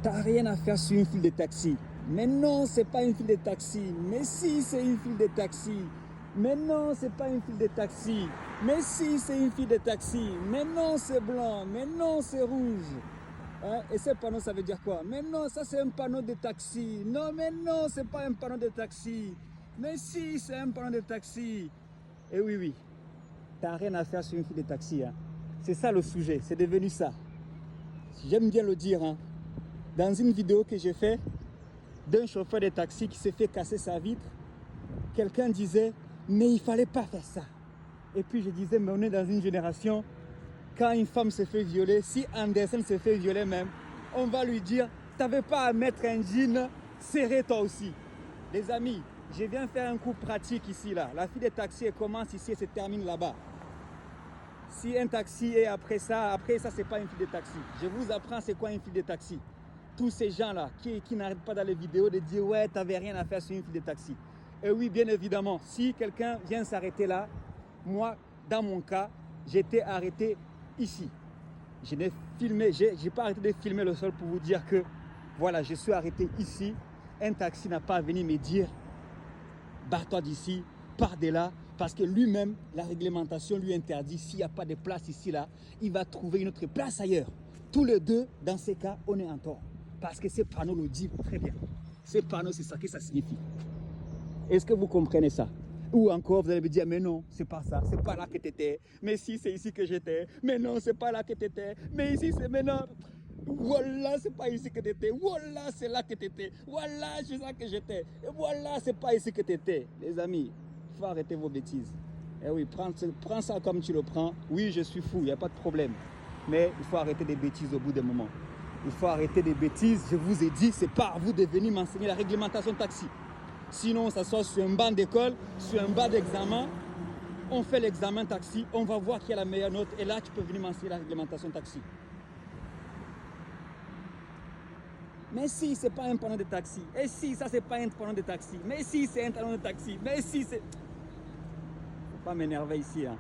T'as rien à faire sur une file de taxi. Mais non, c'est pas une file de taxi. Mais si, c'est une file de taxi. Mais non, c'est pas une file de taxi. Mais si, c'est une file de taxi. Mais non, c'est blanc. Mais non, c'est rouge. Hein? Et ce panneau, ça veut dire quoi? Mais non, ça c'est un panneau de taxi. Non, mais non, c'est pas un panneau de taxi. Mais si, c'est un panneau de taxi. Et oui, oui, t'as rien à faire sur une file de taxi. Hein? C'est ça le sujet, c'est devenu ça. J'aime bien le dire. Hein? Dans une vidéo que j'ai faite d'un chauffeur de taxi qui s'est fait casser sa vitre, quelqu'un disait, mais il fallait pas faire ça. Et puis je disais, mais on est dans une génération, quand une femme se fait violer, si Anderson se fait violer même, on va lui dire, t'avais pas à mettre un jean serré toi aussi. Les amis, je viens faire un coup pratique ici, là. La file de taxi, elle commence ici et se termine là-bas. Si un taxi est après ça, c'est pas une file de taxi. Je vous apprends c'est quoi une file de taxi. Tous ces gens-là qui n'arrêtent pas dans les vidéos de dire ouais, t'avais rien à faire sur une file de taxi. Et oui, bien évidemment, si quelqu'un vient s'arrêter là, moi, dans mon cas, j'étais arrêté ici. Je n'ai filmé, j'ai pas arrêté de filmer le sol pour vous dire que voilà, je suis arrêté ici. Un taxi n'a pas à venir me dire barre-toi d'ici, pars de là, parce que lui-même, la réglementation lui interdit, s'il n'y a pas de place ici, là, il va trouver une autre place ailleurs. Tous les deux, dans ces cas, on est en tort. Parce que ces panneaux le disent très bien. Ces panneaux, c'est ça que ça signifie. Est-ce que vous comprenez ça? Ou encore, vous allez me dire, mais non, c'est pas ça, c'est pas là que tu étais. Mais si, c'est ici que j'étais. Mais non, c'est pas là que tu étais. Mais ici, c'est maintenant. Voilà, c'est pas ici que tu étais. Voilà, c'est là que tu étais. Voilà, c'est là que j'étais. Et voilà, c'est pas ici que tu étais. Les amis, il faut arrêter vos bêtises. Eh oui, prends ça comme tu le prends. Oui, je suis fou, il n'y a pas de problème. Mais il faut arrêter des bêtises au bout d'un moment. Il faut arrêter des bêtises. Je vous ai dit, c'est pas à vous de venir m'enseigner la réglementation taxi. Sinon, ça soit sur un banc d'école, sur un banc d'examen. On fait l'examen taxi, on va voir qui a la meilleure note. Et là, tu peux venir m'enseigner la réglementation taxi. Mais si, c'est pas un panneau de taxi. Et si, ça, c'est pas un panneau de taxi. Mais si, c'est un panneau de taxi. Mais si, c'est... Faut pas m'énerver ici, hein.